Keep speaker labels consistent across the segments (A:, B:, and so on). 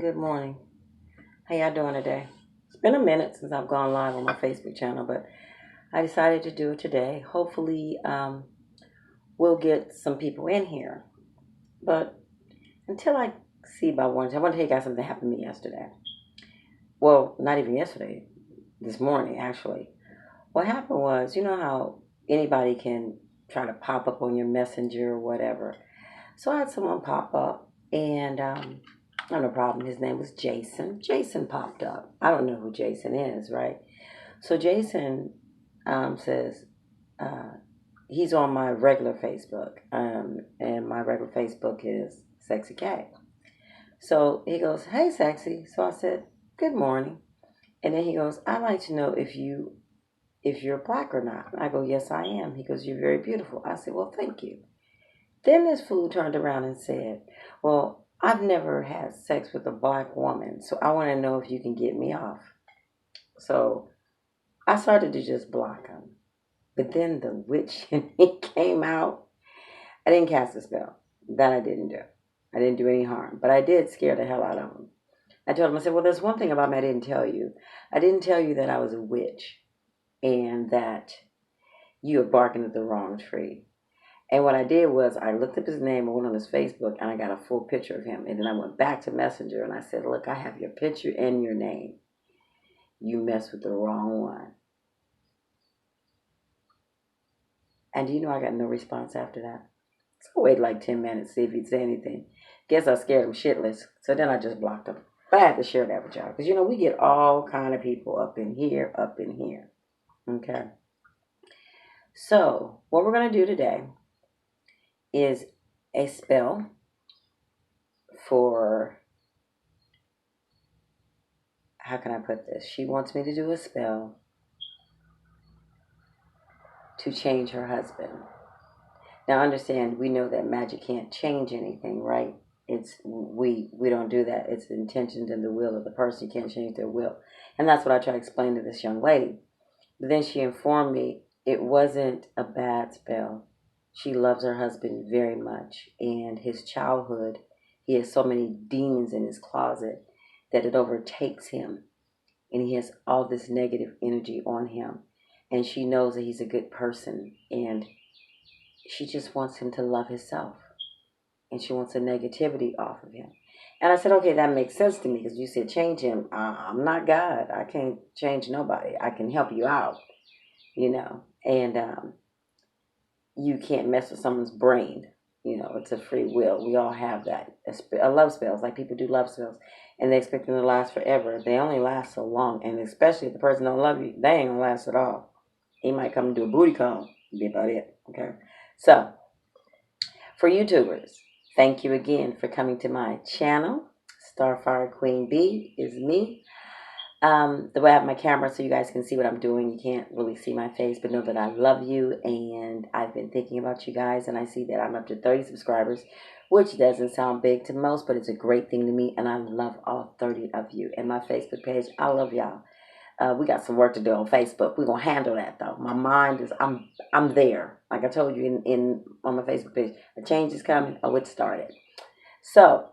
A: good morning. How y'all doing today? It's been a minute since I've gone live on my Facebook channel, but I decided to do it today. Hopefully, we'll get some people in here. But until I see about one, I want to tell you guys something that happened to me yesterday. Well, not even yesterday, this morning, actually. What happened was, you know how anybody can try to pop up on your messenger or whatever. So I had someone pop up, and no problem. His name was Jason. Jason popped up. I don't know who Jason is, right? So Jason says uh, he's on my regular Facebook, and my regular Facebook is Sexy K. So he goes, "Hey, Sexy." So I said, "Good morning," and then he goes, "I'd like to know if you're black or not." I go, "Yes, I am." He goes, "You're very beautiful." I said, "Well, thank you." Then this fool turned around and said, "Well, I've never had sex with a black woman, so I want to know if you can get me off." So I started to just block him. But then the witch in me came out. I didn't cast a spell. That I didn't do. I didn't do any harm. But I did scare the hell out of him. I told him, I said, "Well, there's one thing about me I didn't tell you. I didn't tell you that I was a witch and that you were barking at the wrong tree." And what I did was I looked up his name, I went on his Facebook, and I got a full picture of him. And then I went back to Messenger and I said, "Look, I have your picture and your name. You messed with the wrong one." And do you know I got no response after that? So I waited like 10 minutes to see if he'd say anything. Guess I scared him shitless. So then I just blocked him. But I had to share that with y'all. Because, we get all kind of people up in here, up in here. Okay. So what we're going to do today is a spell for, how can I put this? She wants me to do a spell to change her husband. Now understand, we know that magic can't change anything, right? We don't do that. It's the intentions and the will of the person. You can't change their will. And that's what I try to explain to this young lady. But then she informed me it wasn't a bad spell. She loves her husband very much. And his childhood, he has so many demons in his closet that it overtakes him. And he has all this negative energy on him. And she knows that he's a good person. And she just wants him to love himself. And she wants the negativity off of him. And I said, okay, that makes sense to me because you said change him. I'm not God. I can't change nobody. I can help you out, and you can't mess with someone's brain. It's a free will. We all have that. Love spells, like people do love spells, and they expect them to last forever. They only last so long, and especially if the person don't love you, they ain't gonna last at all. He might come and do a booty call. Be about it. Okay. So, for YouTubers, thank you again for coming to my channel. Starfire Queen B is me. The way I have my camera so you guys can see what I'm doing. You can't really see my face, but know that I love you, and I've been thinking about you guys, and I see that I'm up to 30 subscribers, which doesn't sound big to most, but it's a great thing to me, and I love all 30 of you. And my Facebook page, I love y'all. We got some work to do on Facebook. We're gonna handle that though. My mind is I'm there. Like I told you in on my Facebook page. A change is coming. Oh, it started. So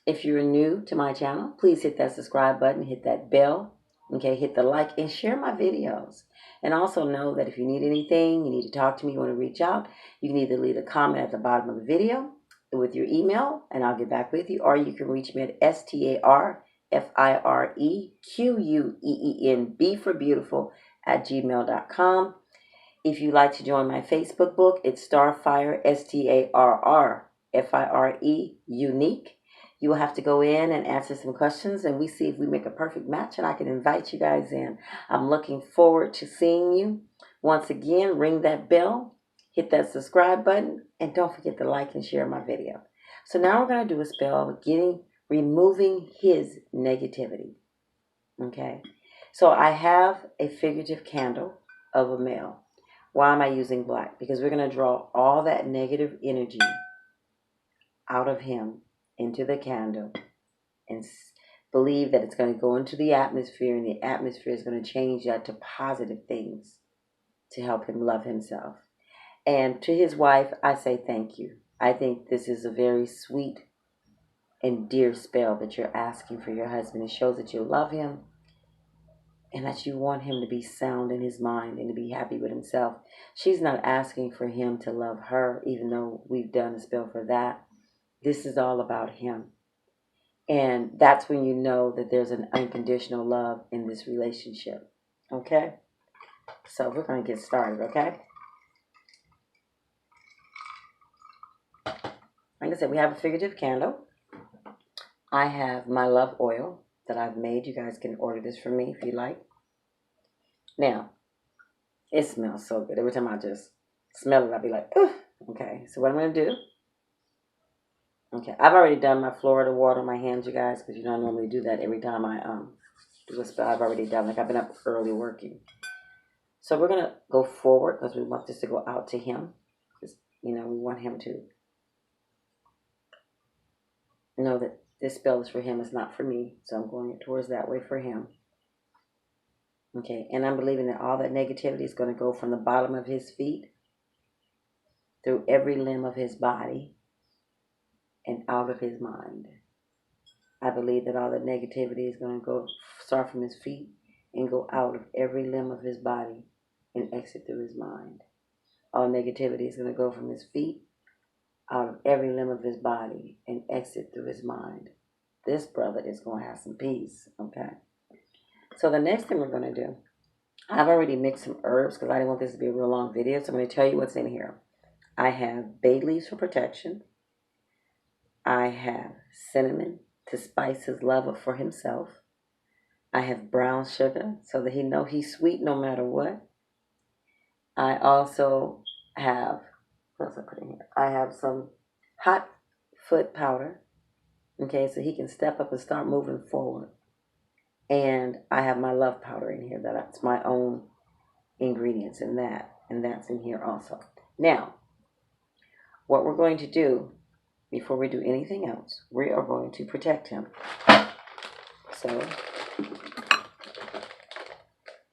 A: if you're new to my channel, please hit that subscribe button, hit that bell, okay, hit the like and share my videos. And also know that if you need anything, you need to talk to me, you want to reach out, you can either leave a comment at the bottom of the video with your email and I'll get back with you, or you can reach me at StarFireQueen for beautiful at gmail.com. If you'd like to join my Facebook book, it's Starfire, StarRFire, unique. You will have to go in and answer some questions, and we see if we make a perfect match, and I can invite you guys in. I'm looking forward to seeing you. Once again, ring that bell, hit that subscribe button, and don't forget to like and share my video. So now we're going to do a spell of removing his negativity. Okay? So I have a figurative candle of a male. Why am I using black? Because we're going to draw all that negative energy out of him into the candle and believe that it's going to go into the atmosphere, and the atmosphere is going to change that to positive things to help him love himself. And to his wife, I say thank you. I think this is a very sweet and dear spell that you're asking for your husband. It shows that you love him and that you want him to be sound in his mind and to be happy with himself. She's not asking for him to love her, even though we've done a spell for that. This is all about him. And that's when you know that there's an unconditional love in this relationship. Okay? So we're going to get started, okay? Like I said, we have a figurative candle. I have my love oil that I've made. You guys can order this from me if you like. Now, it smells so good. Every time I just smell it, I'll be like, ugh. Okay, so what I'm going to do. Okay, I've already done my Florida water on my hands, you guys, because you know I normally do that every time I do a spell. I've already done, like I've been up early working. So we're going to go forward because we want this to go out to him. Because, you know, we want him to know that this spell is for him. It's not for me. So I'm going towards that way for him. Okay, and I'm believing that all that negativity is going to go from the bottom of his feet through every limb of his body and out of his mind. I believe that all that negativity is going to go start from his feet and go out of every limb of his body and exit through his mind. All negativity is going to go from his feet out of every limb of his body and exit through his mind. This brother is going to have some peace, okay? So the next thing we're going to do, I've already mixed some herbs because I didn't want this to be a real long video, so I'm going to tell you what's in here. I have bay leaves for protection. I have cinnamon to spice his love for himself. I have brown sugar so that he know he's sweet no matter what. I also have, what else I put in here? I have some hot foot powder, okay, so he can step up and start moving forward. And I have my love powder in here. That's my own ingredients in that, and that's in here also. Now, what we're going to do before we do anything else, we are going to protect him. So,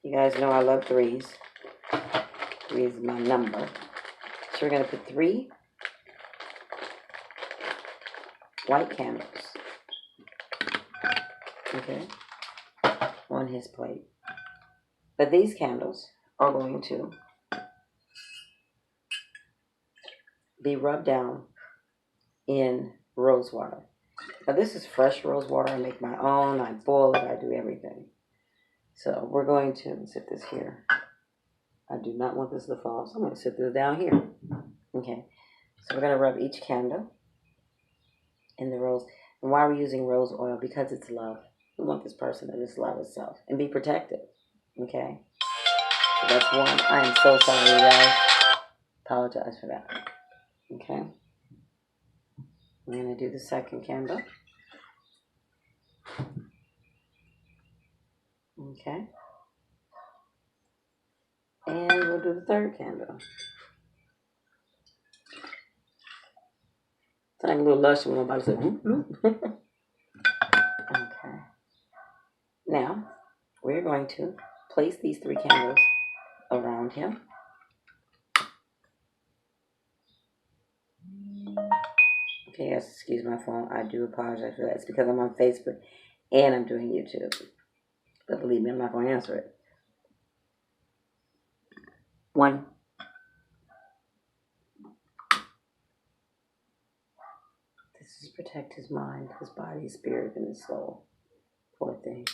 A: you guys know I love threes. 3 is my number. So we're going to put 3 white candles, okay, on his plate. But these candles are going to be rubbed down in rose water. Now this is fresh rose water. I make my own. I boil it. I do everything. So we're going to sit this here. I do not want this to fall, so I'm going to sit this down here. Okay. So we're going to rub each candle in the rose. And why are we using rose oil? Because it's love. We want this person to just love itself and be protected. Okay. So that's one. I am so sorry, you guys. Apologize for that. Okay. I'm going to do the second candle. Okay. And we'll do the third candle. It's like a little lush when I'm about to say, whoop, whoop. Okay. Now, we're going to place these 3 candles around him. Okay, yes, excuse my phone. I do apologize for that. It's because I'm on Facebook and I'm doing YouTube. But believe me, I'm not going to answer it. 1. This is protect his mind, his body, his spirit, and his soul. Poor thing.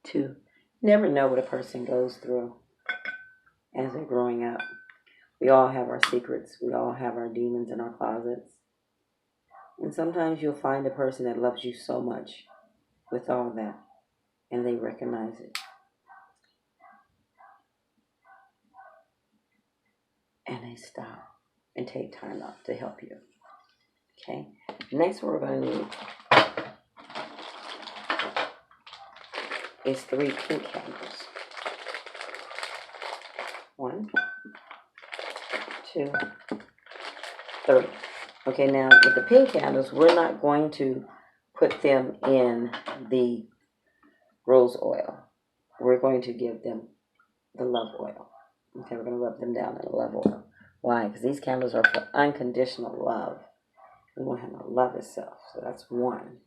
A: 2. Never know what a person goes through as they're growing up. We all have our secrets. We all have our demons in our closets. And sometimes you'll find a person that loves you so much with all that, and they recognize it. And they stop and take time out to help you. Okay? Next, what we're going to need is 3 pink candles. 1, 2, 3. Okay, now with the pink candles, we're not going to put them in the rose oil. We're going to give them the love oil. Okay, we're going to rub them down in the love oil. Why? Because these candles are for unconditional love. We want him to love himself. So that's one.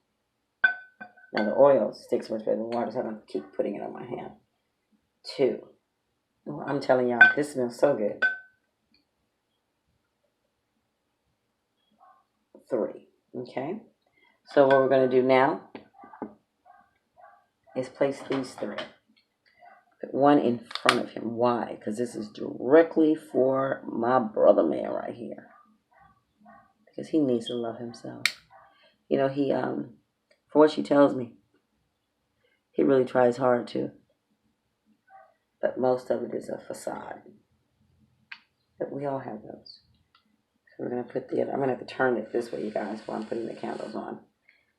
A: Now the oil sticks much better than water, so I don't keep putting it on my hand. Two. Well, I'm telling y'all, this smells so good. Three. Okay. So what we're going to do now is place these three. Put one in front of him. Why? Because this is directly for my brother man right here. Because he needs to love himself. You know, he for what she tells me, he really tries hard to. But most of it is a facade. But we all have those. So we're going to put I'm going to have to turn it this way, you guys, while I'm putting the candles on.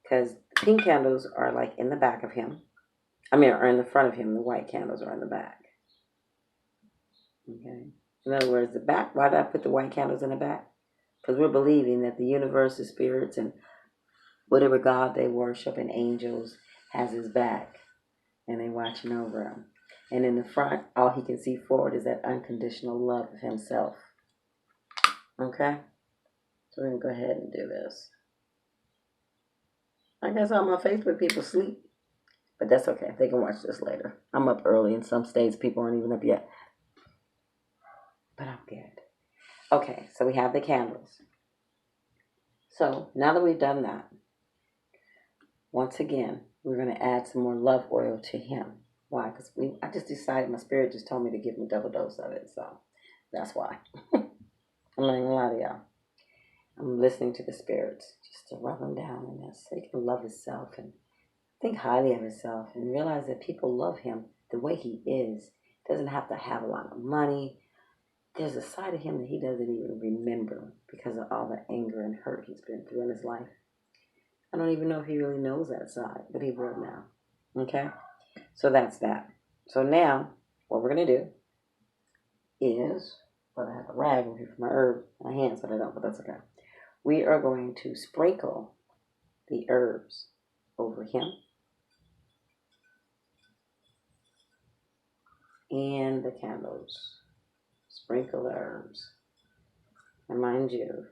A: Because the pink candles are like in the back of him. Are in the front of him. The white candles are in the back. Okay. In other words, the back, why did I put the white candles in the back? Because we're believing that the universe, the spirits, and whatever God they worship and angels has his back. And they're watching over him. And in the front, all he can see forward is that unconditional love of himself. Okay? So we're going to go ahead and do this. I guess all my Facebook people sleep. But that's okay. They can watch this later. I'm up early. In some states, people aren't even up yet. But I'm good. Okay, so we have the candles. So now that we've done that, once again, we're going to add some more love oil to him. Why? Because I just decided, my spirit just told me to give him a double dose of it. So that's why. I'm not even going to lie to y'all. I'm listening to the spirits just to rub him down in this. So he can love himself and think highly of himself and realize that people love him the way he is. Doesn't have to have a lot of money. There's a side of him that he doesn't even remember because of all the anger and hurt he's been through in his life. I don't even know if he really knows that side, but he will now. Okay? So that's that. So now, what we're going to do is, but I have a rag over here for my hands, but I don't, but that's okay. We are going to sprinkle the herbs over him and the candles. Sprinkle the herbs. And mind you,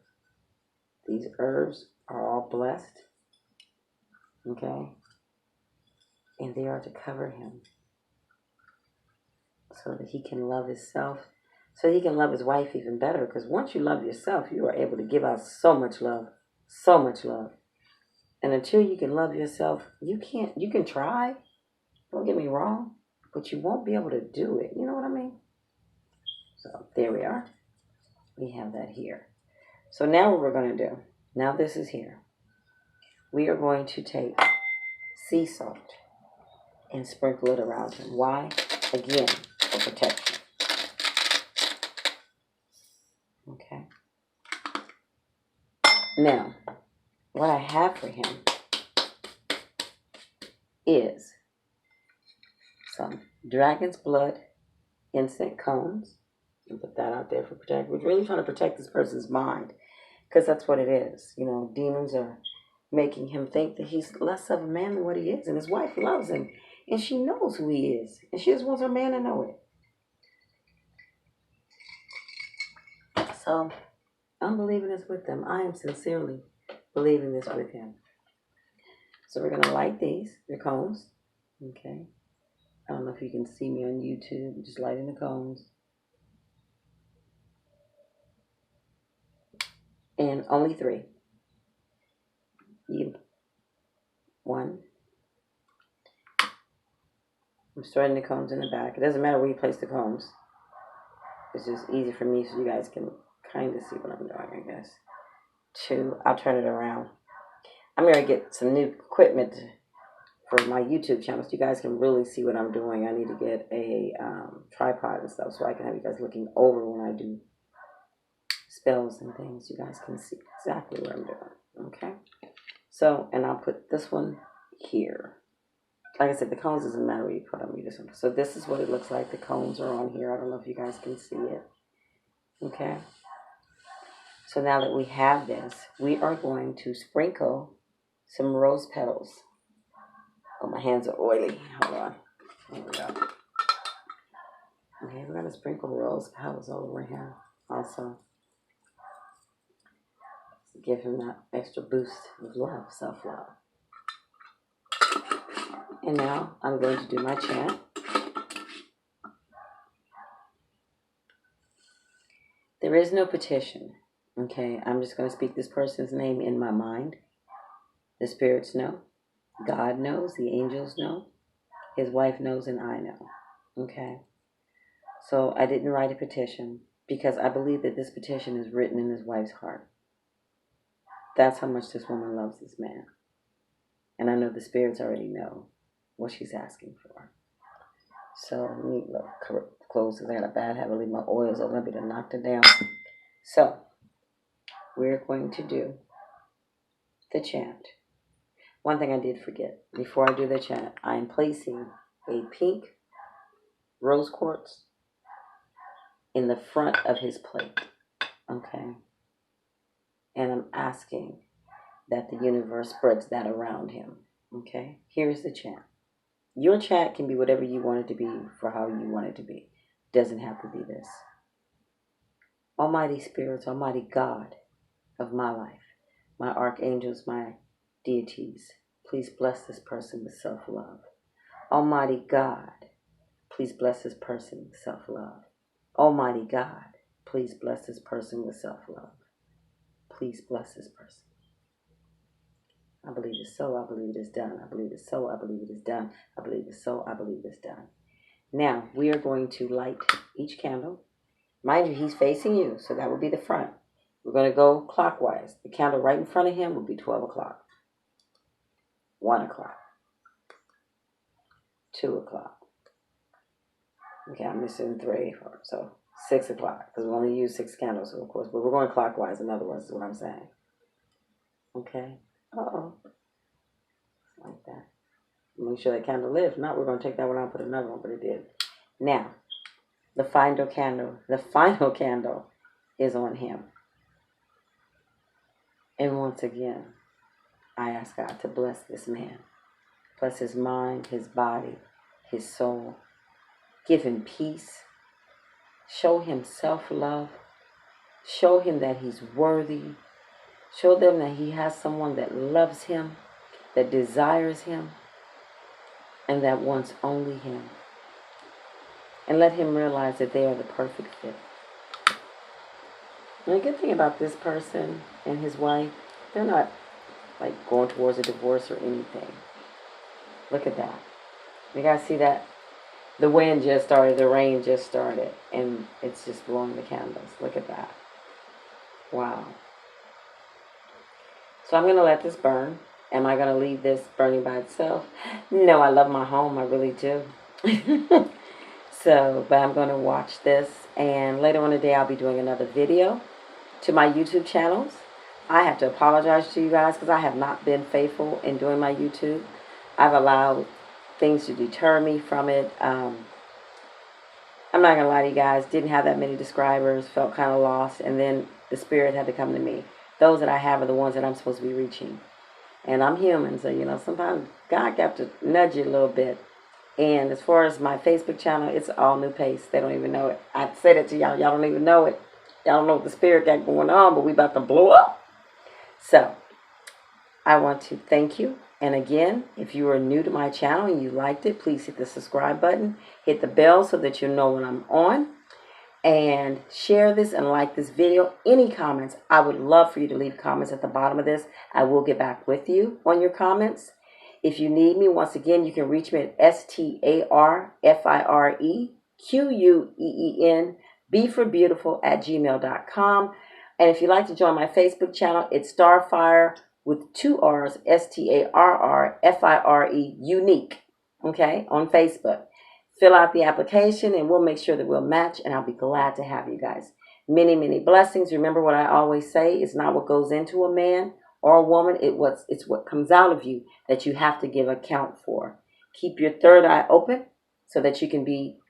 A: these herbs are all blessed. Okay? And they are to cover him so that he can love himself, so he can love his wife even better. Because once you love yourself, you are able to give out so much love, so much love. And until you can love yourself, you can try, don't get me wrong, but you won't be able to do it. You know what I mean? So there we are. We have that here. So now what we're going to do, now this is here, we are going to take sea salt and sprinkle it around him. Why? Again, for protection. Okay. Now, what I have for him is some dragon's blood incense cones. And put that out there for protection. We're really trying to protect this person's mind because that's what it is. You know, demons are making him think that he's less of a man than what he is. And his wife loves him. And she knows who he is. And she just wants her man to know it. So, I'm believing this with them. I am sincerely believing this with him. So we're going to light these, the cones. Okay. I don't know if you can see me on YouTube. Just lighting the cones. And only 3. You. 1. I'm starting the cones in the back. It doesn't matter where you place the cones. It's just easy for me so you guys can kind of see what I'm doing, I guess. 2. I'll turn it around. I'm going to get some new equipment for my YouTube channel so you guys can really see what I'm doing. I need to get a tripod and stuff so I can have you guys looking over when I do spells and things. You guys can see exactly what I'm doing. Okay? So, and I'll put this one here. Like I said, the cones doesn't matter where you put them. You just, so this is what it looks like. The cones are on here. I don't know if you guys can see it. Okay? So now that we have this, we are going to sprinkle some rose petals. Oh, my hands are oily. Hold on. There we go. Okay, we're going to sprinkle rose petals over here also. Give him that extra boost of love, self-love. And now I'm going to do my chant. There is no petition. Okay, I'm just going to speak this person's name in my mind. The spirits know. God knows. The angels know. His wife knows, and I know. Okay. So I didn't write a petition because I believe that this petition is written in his wife's heart. That's how much this woman loves this man. And I know the spirits already know what she's asking for. So let me look close because I got a bad habit of leaving my oils open. I'll be to knock it down. So we're going to do the chant. One thing I did forget. Before I do the chant, I am placing a pink rose quartz in the front of his plate. Okay? And I'm asking that the universe spreads that around him. Okay? Here's the chant. Your chant can be whatever you want it to be for how you want it to be. Doesn't have to be this. Almighty spirits, Almighty God of my life, my archangels, my deities, please bless this person with self-love. Almighty God, please bless this person with self-love. Almighty God, please bless this person with self-love. Please bless this person. I believe it's so, I believe it is done. I believe it's so, I believe it is done. I believe it's so, I believe it's done. Now, we are going to light each candle. Mind you, he's facing you, so that will be the front. We're going to go clockwise. The candle right in front of him will be 12 o'clock. 1 o'clock. 2 o'clock. Okay, I'm missing 3, 4, so 6 o'clock, because we only use 6 candles, so of course, but we're going clockwise, in other words, is what I'm saying. Okay? Uh-oh. Like that. Make sure that candle lit. If not, we're going to take that one out and put another one, but it did. Now, the final candle is on him. And once again, I ask God to bless this man. Bless his mind, his body, his soul. Give him peace. Show him self-love. Show him that he's worthy. Show them that he has someone that loves him, that desires him, and that wants only him. And let him realize that they are the perfect fit. And the good thing about this person and his wife, they're not like going towards a divorce or anything. Look at that. You guys see that? The wind just started, the rain just started, and it's just blowing the candles. Look at that. Wow. So I'm going to let this burn. Am I going to leave this burning by itself? No, I love my home. I really do. So, but I'm going to watch this, and later on today I'll be doing another video to my YouTube channels. I have to apologize to you guys because I have not been faithful in doing my YouTube. I've allowed things to deter me from it. I'm not going to lie to you guys, didn't have that many subscribers, felt kind of lost, and then the Spirit had to come to me. Those that I have are the ones that I'm supposed to be reaching. And I'm human, so, you know, sometimes God got to nudge you a little bit. And as far as my Facebook channel, it's all new pace. They don't even know it. I said it to y'all. Y'all don't even know it. Y'all don't know what the Spirit got going on, but we about to blow up. So, I want to thank you. And again, if you are new to my channel and you liked it, please hit the subscribe button. Hit the bell so that you know when I'm on. And share this and like this video. Any comments, I would love for you to leave comments at the bottom of this. I will get back with you on your comments. If you need me, once again, you can reach me at StarFireQueen, for beautiful, @gmail.com. And if you'd like to join my Facebook channel, it's Starfire with 2 R's, StarRFire, unique, okay, on Facebook. Fill out the application and we'll make sure that we'll match, and I'll be glad to have you guys. Many, many blessings. Remember what I always say, it's not what goes into a man or a woman, it's what comes out of you that you have to give account for. Keep your third eye open so that you can be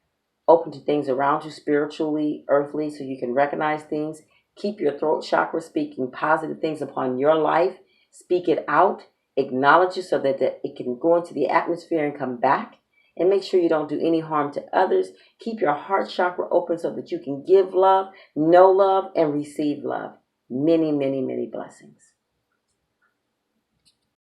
A: open to things around you, spiritually, earthly, so you can recognize things. Keep your throat chakra speaking positive things upon your life. Speak it out. Acknowledge it so that it can go into the atmosphere and come back. And make sure you don't do any harm to others. Keep your heart chakra open so that you can give love, know love, and receive love. Many, many, many blessings.